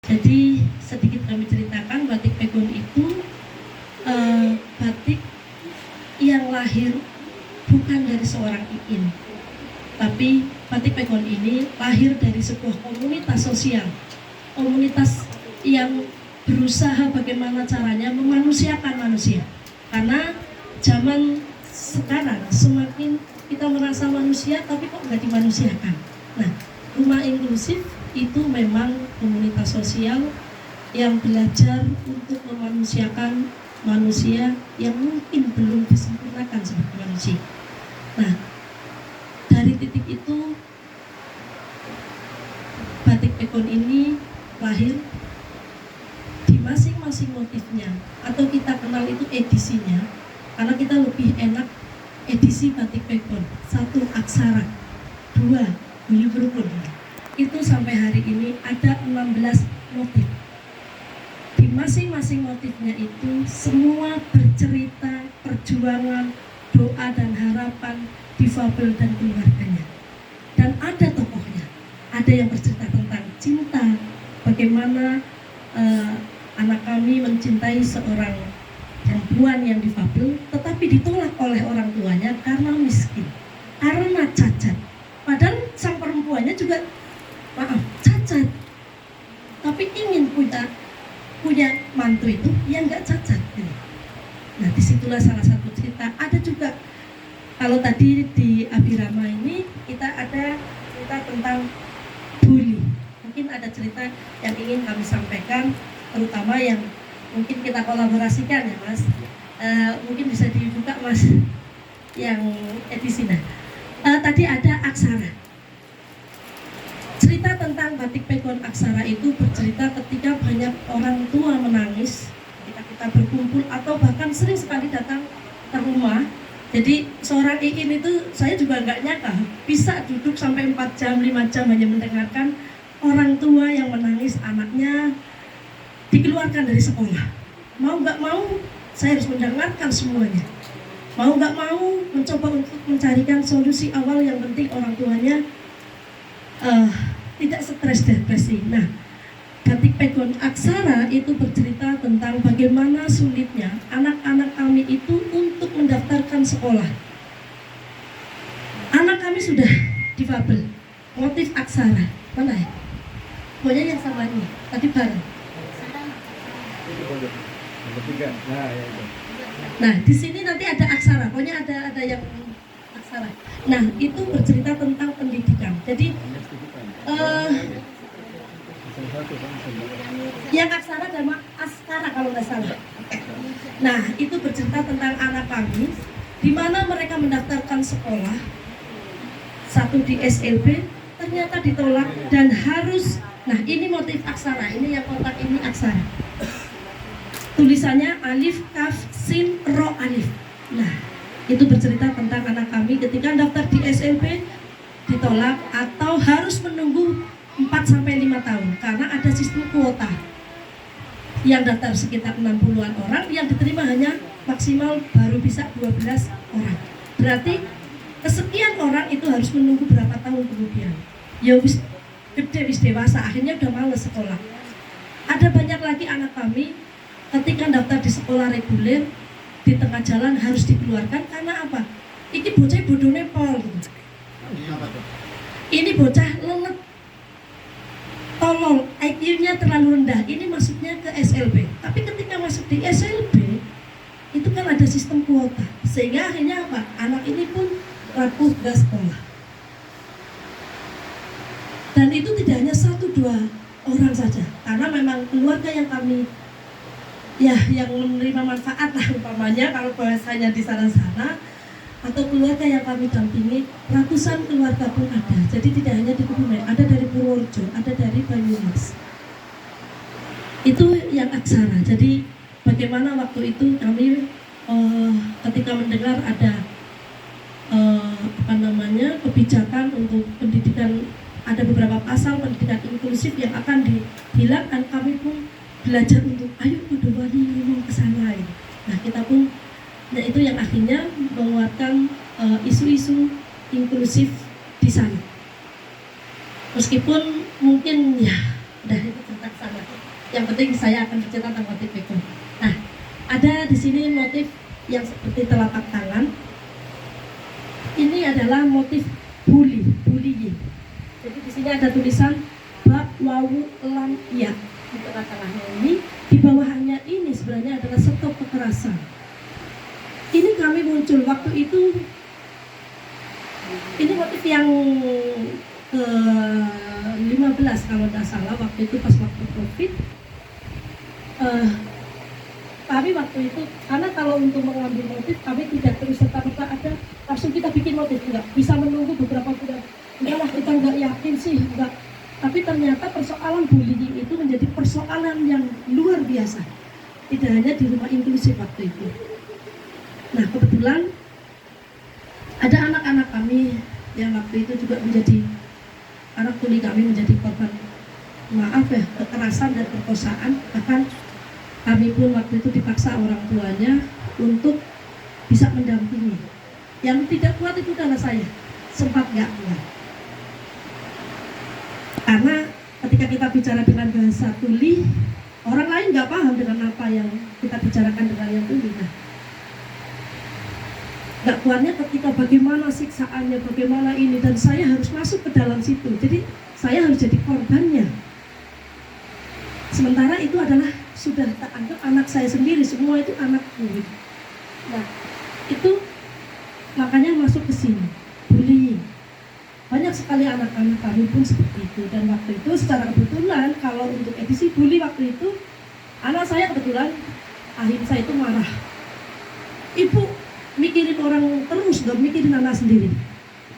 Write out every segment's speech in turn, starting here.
Jadi sedikit kami ceritakan, batik pegon itu batik yang lahir bukan dari seorang iin, tapi batik pegon ini lahir dari sebuah komunitas sosial, komunitas yang berusaha bagaimana caranya memanusiakan manusia. Karena zaman sekarang semakin kita merasa manusia tapi kok nggak dimanusiakan. Nah, rumah inklusif itu memang komunitas sosial yang belajar untuk memanusiakan manusia yang mungkin belum disempurnakan sebagai manusia. Nah, dari titik itu batik pegon ini lahir di masing-masing motifnya, atau kita kenal itu edisinya, karena kita lebih enak edisi batik pegon. 1 aksara, 2 guyub rukun. Itu sampai hari ini ada 16 motif. Di masing-masing motifnya itu semua bercerita perjuangan, doa dan harapan difabel dan keluarganya. Dan ada tokohnya, ada yang bercerita tentang cinta, bagaimana anak kami mencintai seorang perempuan yang difabel, tetapi ditolak oleh orang tuanya karena miskin, karena cacat. Padahal sang perempuannya juga cacat, tapi ingin punya mantu itu yang nggak cacat. Nah, disitulah salah satu cerita. Ada juga kalau tadi di Abirama ini kita ada cerita tentang bully. Mungkin ada cerita yang ingin kami sampaikan, terutama yang mungkin kita kolaborasikan ya Mas. Mungkin bisa dibuka Mas yang edisi. Tadi ada aksara. Cerita tentang batik pegon aksara itu bercerita ketika banyak orang tua menangis ketika kita berkumpul, atau bahkan sering sekali datang ke rumah. Jadi seorang iin itu saya juga nggak nyangka bisa duduk sampai 4 jam, 5 jam hanya mendengarkan orang tua yang menangis anaknya dikeluarkan dari sekolah. Mau nggak mau saya harus mendengarkan semuanya. Mau nggak mau mencoba untuk mencarikan solusi awal, yang penting orang tuanya tidak stres depresi. Nah, batik pegon aksara itu bercerita tentang bagaimana sulitnya anak-anak kami itu untuk mendaftarkan sekolah. Anak kami sudah difabel, motif aksara. Mana ya? Pokoknya yang sama ini, tadi bareng. Nah, di sini nanti ada aksara, pokoknya ada yang aksara. Nah, itu bercerita tentang pendidikan. Jadi yang aksara dan askara kalau nggak salah. Nah, itu bercerita tentang anak kami, di mana mereka mendaftarkan sekolah, 1 di SLB, ternyata ditolak dan harus. Nah, ini motif aksara, ini yang kotak ini aksara. Tulisannya alif, kaf, sin, ro, alif. Nah, itu bercerita tentang anak kami ketika daftar di SLB ditolak atau harus menunggu 4-5 tahun karena ada sistem kuota. Yang daftar sekitar 60-an orang, yang diterima hanya maksimal baru bisa 12 orang. Berarti kesekian orang itu harus menunggu berapa tahun kemudian. Ya wis gede, wis dewasa, akhirnya udah males sekolah. Ada banyak lagi anak kami ketika daftar di sekolah reguler, di tengah jalan harus dikeluarkan karena apa? Ini bocah bodohnya pol gitu. Ini bocah lelet, tolol, IQ-nya terlalu rendah. Ini masuknya ke SLB. Tapi ketika masuk di SLB itu kan ada sistem kuota, sehingga akhirnya apa? Anak ini pun rapuh ke sekolah. Dan itu tidak hanya 1-2 orang saja, karena memang keluarga yang kami yang menerima manfaat lah umpamanya kalau bahasanya di sana-sana, atau keluarga yang kami dampingi, ratusan keluarga pun ada. Jadi tidak hanya di Kebumen, ada dari Purworejo, ada dari Banyumas. Itu yang aksara. Jadi bagaimana waktu itu kami ketika mendengar ada kebijakan untuk pendidikan, ada beberapa pasal pendidikan inklusif yang akan dihilangkan, kami pun belajar untuk ayo pada wali ngomong ke sana. Nah, kita pun itu yang akhirnya menguatkan isu-isu inklusif di sana. Meskipun mungkin ya udah itu tentang sana. Yang penting saya akan bercerita tentang motif backbone. Nah, ada di sini motif yang seperti telapak tangan. Ini adalah motif bullying. Jadi di sini ada tulisan ba, wawu, lam, ya di tengah-tengahnya ini. Di bawahnya ini sebenarnya adalah stop kekerasan. Ini kami muncul waktu itu. Ini motif yang ke 15 kalau tidak salah, waktu itu pas waktu COVID. Kami waktu itu, karena kalau untuk mengambil motif kami tidak terus serta-merta ada langsung kita bikin motif, enggak bisa menunggu beberapa bulan. Enggak, kita enggak yakin sih, enggak. Tapi ternyata persoalan bullying itu menjadi persoalan yang luar biasa, tidak hanya di rumah inklusif waktu itu. Nah, kebetulan ada anak-anak kami yang waktu itu juga menjadi anak tuli kami, menjadi korban kekerasan dan perkosaan. Bahkan kami pun waktu itu dipaksa orang tuanya untuk bisa mendampingi. Yang tidak kuat itu adalah saya, sempat nggak kuat. Karena ketika kita bicara dengan bahasa tuli, orang lain nggak paham dengan apa yang kita bicarakan dengan yang tuli. Nah, nggak kuatnya ketika bagaimana siksaannya, bagaimana ini, dan saya harus masuk ke dalam situ. Jadi saya harus jadi korbannya. Sementara itu adalah sudah tak anggap anak saya sendiri, semua itu anakku. Nah, itu makanya masuk ke sini, bullying. Banyak sekali anak-anak kami pun seperti itu. Dan waktu itu secara kebetulan kalau untuk edisi bully waktu itu, anak saya kebetulan akhirnya saya itu marah. Ibu mikirin orang terus, gak mikirin anak sendiri.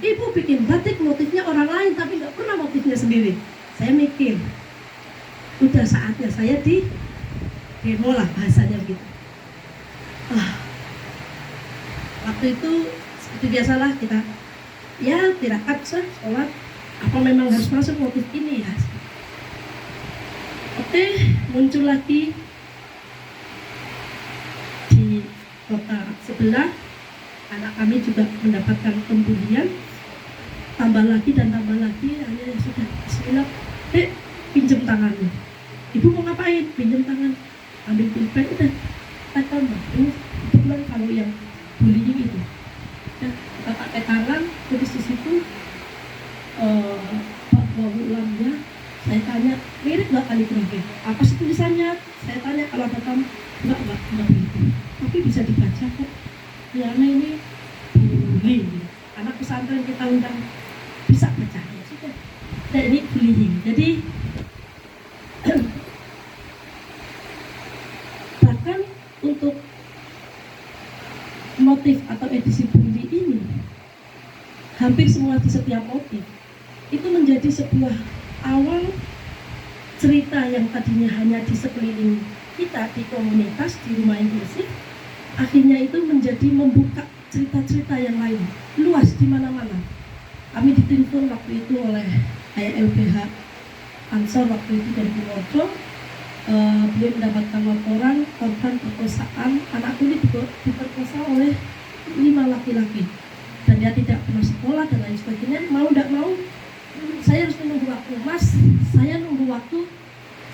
Ibu bikin batik motifnya orang lain tapi gak pernah motifnya sendiri. Saya mikir, udah saatnya saya di demo lah bahasanya gitu. Waktu itu seperti biasalah kita ya tirakat sholat, apa memang harus masuk motif ini ya. Oke, muncul lagi di kota sebelah, anak kami juga mendapatkan pembulian, tambah lagi, akhirnya sudah bismillah, pinjam tangannya. Ibu mau ngapain? Pinjam tangan, ambil pulpen, udah kita tambah. Ini kebetulan kalau yang bullying itu ya, kita pakai tangan, terus di situ bawa ulamnya. Saya tanya, mirip nggak kaligrafi? Apa sih tulisannya? Saya tanya, kalau ada kamu, enggak begitu. Tapi bisa dibaca kok. Ya, nah ini bullying. Anak pesantren kita undang bisa baca ya sudah. Nah, ini bullying. Jadi bahkan untuk motif atau edisi bully ini, hampir semua di setiap motif itu menjadi sebuah awal cerita yang tadinya hanya di sekeliling kita, di komunitas, di rumah inklusif, akhirnya itu menjadi membuka cerita-cerita yang lain, luas di mana-mana. Kami ditelepon waktu itu oleh LBH Ansor waktu itu dari Purworejo. Beliau mendapatkan laporan korban perkosaan, anak ini diperkosa oleh 5 laki-laki dan dia tidak pernah sekolah dan lain sebagainya. Mau tidak mau saya harus menunggu waktu. Mas, saya nunggu waktu,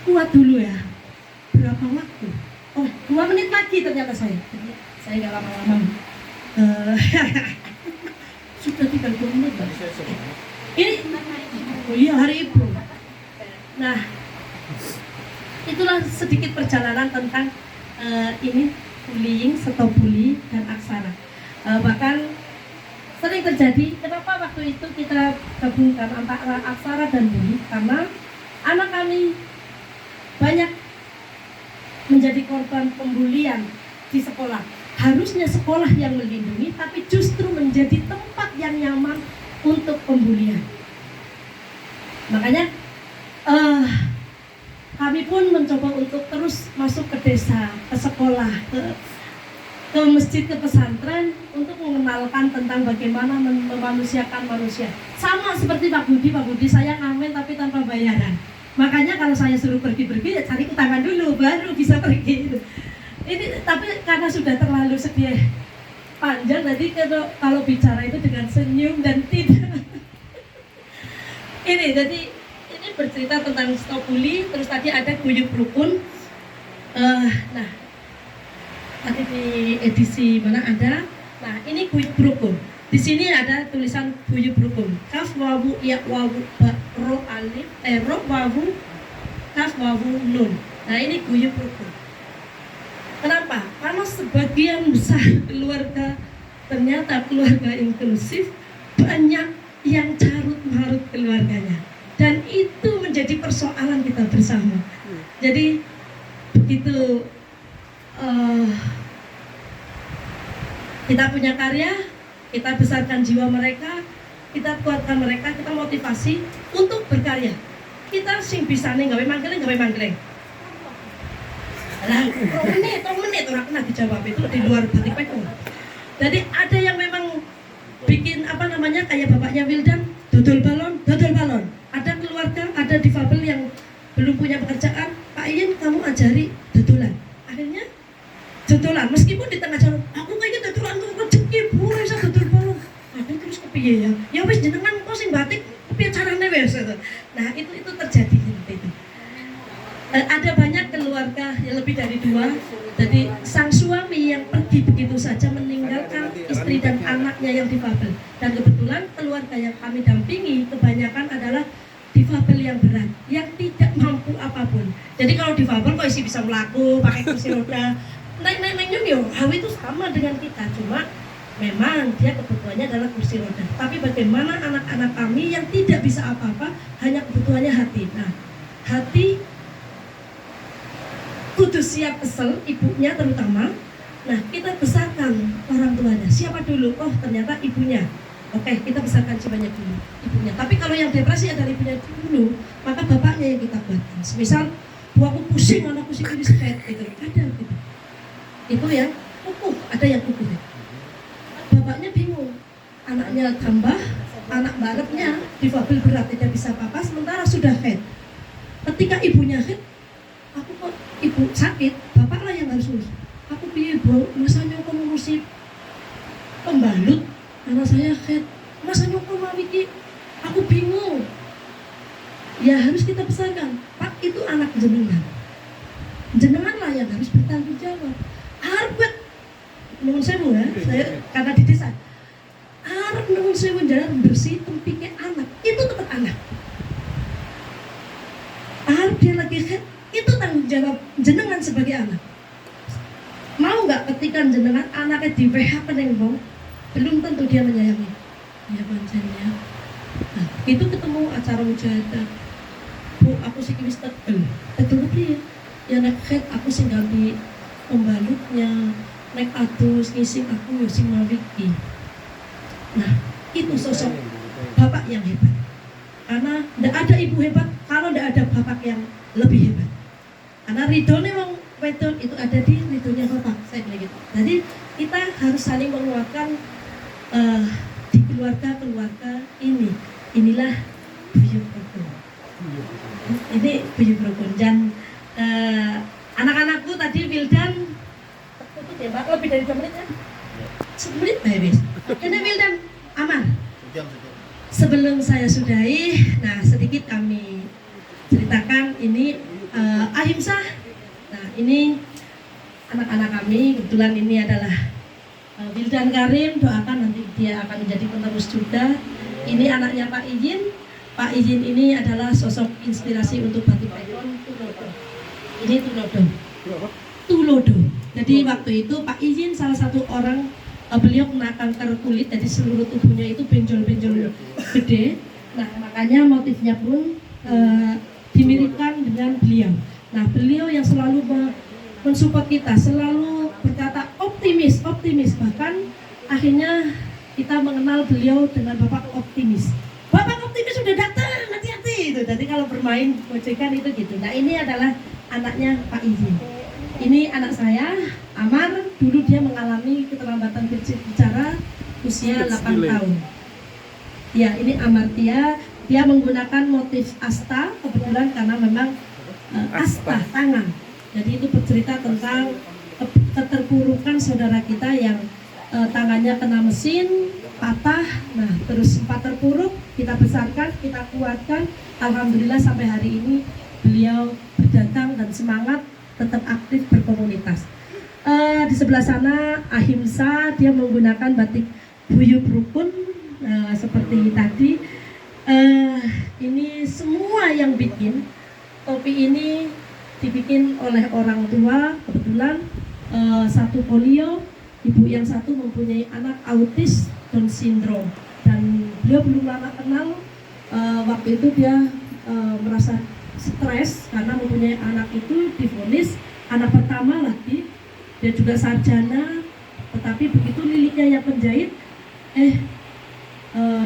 kuat dulu ya. Berapa waktu? Oh, 2 menit lagi ternyata saya. Jadi saya nggak lama-lama. Sudah tinggal 2 menit. Ini, oh iya, hari Ibu. Nah, itulah sedikit perjalanan tentang ini bullying, stop bully dan aksara. Bahkan sering terjadi. Kenapa waktu itu kita gabungkan antara aksara dan bully? Karena anak kami banyak menjadi korban pembulian di sekolah. Harusnya sekolah yang melindungi, tapi justru menjadi tempat yang nyaman untuk pembulian. Makanya kami pun mencoba untuk terus masuk ke desa, ke sekolah, ke masjid, ke pesantren untuk mengenalkan tentang bagaimana memanusiakan manusia. Sama seperti Pak Budi saya ngamen tapi tanpa bayaran. Makanya kalau saya suruh pergi-pergi ya cari tangan dulu baru bisa pergi. Ini tapi karena sudah terlalu sedih panjang, nanti kalau bicara itu dengan senyum dan tidak. Ini jadi ini bercerita tentang stop bully. Terus tadi ada guyub rukun. Nah, tadi di edisi mana ada? Nah, ini guyub rukun. Di sini ada tulisan guyub rukun. Kaf wawu ya wawu ba ro alif ro wawu kaf wawu nun. Nah, ini guyub rukun. Kenapa? Karena sebagian besar keluarga ternyata keluarga inklusif banyak yang carut marut keluarganya, dan itu menjadi persoalan kita bersama. Jadi begitu kita punya karya, kita besarkan jiwa mereka, kita kuatkan mereka, kita motivasi untuk berkarya. Kita sing bisa nih gawe mangkeleng. Lah, menit orang kena dijawab itu di luar batik pekong. Jadi ada yang memang bikin kayak bapaknya Wildan, dodol balon. Ada keluarga, ada difabel yang belum punya pekerjaan, Pak Iin kamu ajari dodolan. Akhirnya dodolan, meskipun di tengah jalan, aku kayaknya dodolan tuh rezeki, boleh bisa dodol balon. Akhirnya terus kepiye ya? Ya wis jenengan kok sing batik, kepiye carane wis. Nah, itu terjadi seperti itu. Ada banyak keluarga yang lebih dari 2. Jadi sang suami yang pergi begitu saja meninggalkan istri dan anaknya yang difabel. Dan kebetulan keluarga yang kami dampingi kebanyakan adalah difabel yang berat, yang tidak mampu apapun. Jadi kalau difabel kok isi bisa melaku, pakai kursi roda, naik yo, itu sama dengan kita. Cuma memang dia kebutuhannya adalah kursi roda. Tapi bagaimana anak-anak kami yang tidak bisa apa-apa, hanya kebutuhannya hati. Nah, hati kudu siap kesel, ibunya terutama. Nah, kita besarkan orang tuanya. Siapa dulu? Oh, ternyata ibunya. Oke, kita besarkan jiwanya dulu, ibunya. Tapi kalau yang depresi adalah ibunya dulu, maka bapaknya yang kita kuatkan. Semisal, aku pusing, anakku sih ini sakit, gitu. Ada gitu. Itu yang kukuh, ada yang kukuh. Bapaknya bingung, anaknya tambah, anak baretnya difabel berat, tidak bisa apa-apa, sementara sudah head. Ketika ibunya head, aku kok ibu sakit, bapaklah yang harus urus. Aku piye bro, masa nyoko ngurusi pembalut, anak saya head, masa nyoko mau iki, aku bingung. Ya harus kita besarkan, Pak itu anak jenengan lah yang harus bertanggung jawab. Harus nuwun sewu ya, saya karena di desa, harus nuwun sewu jalan bersih tempiknya anak, itu tetap anak. Harus dia lagi head, itu tanggung jawab jenengan sebagai anak. Mau nggak ketika jenengan anaknya di PHK neng belum tentu dia menyayangi. Ya pancennya. Nah, itu ketemu acara mujahadah. Bu, aku sih wis tegel piye? Ya nek head aku sing ganti pembalutnya, nek adus ngising aku yo sing mawiki. Nah, itu sosok bapak yang hebat. Karena tidak ada ibu hebat kalau tidak ada bapak yang lebih hebat. Karena ridhonya wong wedon itu ada di ridhonya bapak, saya bilang gitu. Jadi kita harus saling menguatkan di keluarga ini. Inilah buyut rukun. Ini buyut rukun. Dan anak-anakku tadi Wildan tertutup ya Mbak, lebih dari 2 menit kan? 10 menit habis. Ini Wildan aman. Sebelum saya sudahi, nah sedikit kami ceritakan ini Ahimsah. Nah ini anak-anak kami, kebetulan ini adalah Wildan Karim, doakan nanti dia akan menjadi penerus juga. Ini anaknya Pak Iin. Pak Iin ini adalah sosok inspirasi untuk batik pekon Tulodo. Ini Tulodo. Jadi waktu itu Pak Iin salah satu orang, beliau kena kanker kulit, jadi seluruh tubuhnya itu benjol-benjol gede. Nah makanya motifnya pun dimiripkan dengan beliau. Nah beliau yang selalu mensupport kita, selalu berkata optimis, bahkan akhirnya kita mengenal beliau dengan Bapak Optimis. Bapak Optimis sudah datang, hati-hati itu. Jadi kalau bermain gojekan itu gitu. Nah ini adalah anaknya Pak Iin. Ini anak saya, Amar. Dulu dia mengalami keterlambatan bicara usia 8 tahun. Ya ini Amartia. Dia menggunakan motif asta kebetulan karena memang asta tangan. Jadi itu bercerita tentang keterpurukan saudara kita yang tangannya kena mesin patah. Nah terus sempat terpuruk, kita besarkan, kita kuatkan. Alhamdulillah sampai hari ini beliau berdatang dan semangat tetap aktif berkomunitas. Di sebelah sana Ahimsa, dia menggunakan batik Buyut Rukun seperti tadi. Ini semua yang bikin topi ini dibikin oleh orang tua. Kebetulan satu polio, ibu yang satu mempunyai anak autis Down syndrome, dan beliau belum lama kenal. Waktu itu dia merasa stres karena mempunyai anak itu divonis anak pertama lagi. Dia juga sarjana, tetapi begitu liliknya yang penjahit,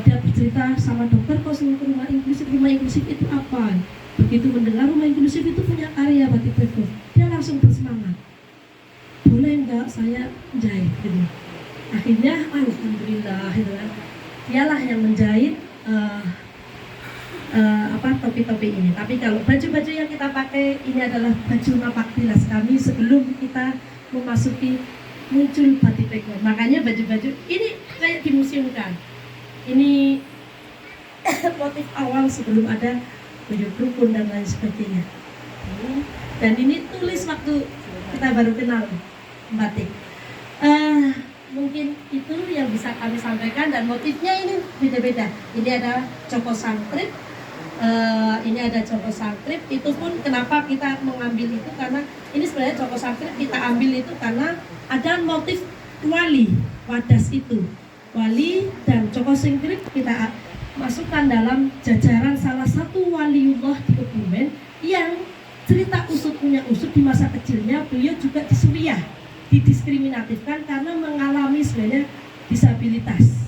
dia bercerita sama dokter, kok selalu ke rumah inklusif. Rumah inklusif itu apa? Begitu mendengar rumah inklusif itu punya karya batik bagus, dia langsung bersemangat, boleh enggak saya menjahit gitu. Akhirnya alhamdulillah dialah yang menjahit topi-topi ini. Tapi kalau baju-baju yang kita pakai ini adalah baju napaktilas kami sebelum kita memasuki muncul batik background. Makanya baju-baju ini kayak dimuseumkan. Ini motif awal sebelum ada Buyut Rukun dan lain sebagainya. Dan ini tulis waktu kita baru kenal batik. Mungkin itu yang bisa kami sampaikan, dan motifnya ini beda-beda. Ini ada Joko Sangkrip, ini ada Joko Sangkrip. Itu pun kenapa kita mengambil itu, karena ini sebenarnya Joko Sangkrip kita ambil itu karena ada motif wali, wadas itu wali, dan Joko Sangkrip kita masukkan dalam jajaran salah satu waliullah di Kebumen yang cerita usutnya usut di masa kecilnya beliau juga disuriah, didiskriminatifkan karena mengalami sebenarnya disabilitas.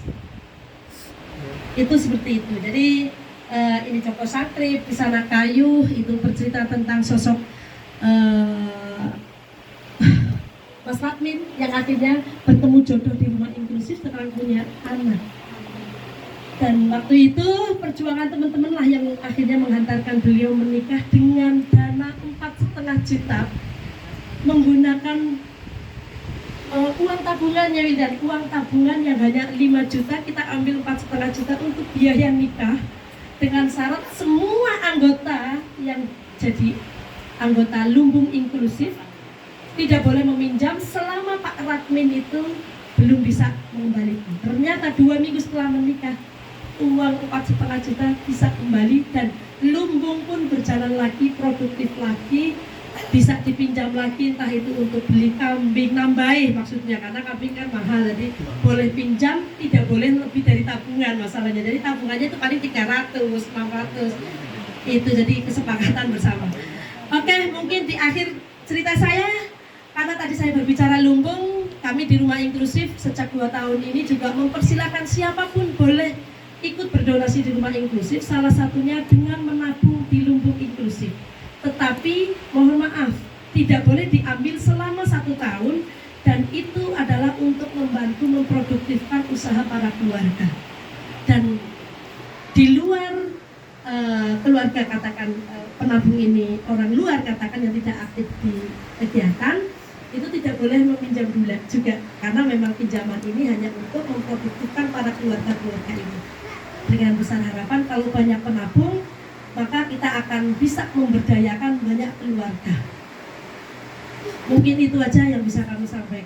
Itu seperti itu. Jadi ini Joko Sangkrip, di sana kayu itu bercerita tentang sosok Mas Radmin yang akhirnya bertemu jodoh di rumah inklusif setelah punya anak. Dan waktu itu perjuangan teman-teman lah yang akhirnya menghantarkan beliau menikah dengan dana 4,5 juta, menggunakan uang tabungannya, dan uang tabungan yang hanya 5 juta kita ambil 4,5 juta untuk biaya nikah, dengan syarat semua anggota yang jadi anggota Lumbung Inklusif tidak boleh meminjam selama Pak Radmin itu belum bisa mengembalikan. Ternyata 2 minggu setelah menikah uang 4,5 juta bisa kembali, dan Lumbung pun berjalan lagi, produktif lagi, bisa dipinjam lagi, entah itu untuk beli kambing, nambahin maksudnya, karena kambing kan mahal, jadi boleh pinjam, tidak boleh lebih dari tabungan masalahnya. Jadi tabungannya itu paling 300, 600, itu jadi kesepakatan bersama. Oke, mungkin di akhir cerita saya, karena tadi saya berbicara Lumbung, kami di Rumah Inklusif sejak 2 tahun ini juga mempersilahkan siapapun boleh ikut berdonasi di Rumah Inklusif, salah satunya dengan menabung di Lumbung Inklusif. Tetapi mohon maaf, tidak boleh diambil selama 1 tahun, dan itu adalah untuk membantu memproduktifkan usaha para keluarga. Dan di luar keluarga, katakan penabung ini orang luar, katakan yang tidak aktif di kegiatan, itu tidak boleh meminjam juga, karena memang pinjaman ini hanya untuk memproduktifkan para keluarga-keluarga ini. Dengan besar harapan kalau banyak penabung, maka kita akan bisa memberdayakan banyak keluarga. Mungkin itu aja yang bisa kami sampaikan.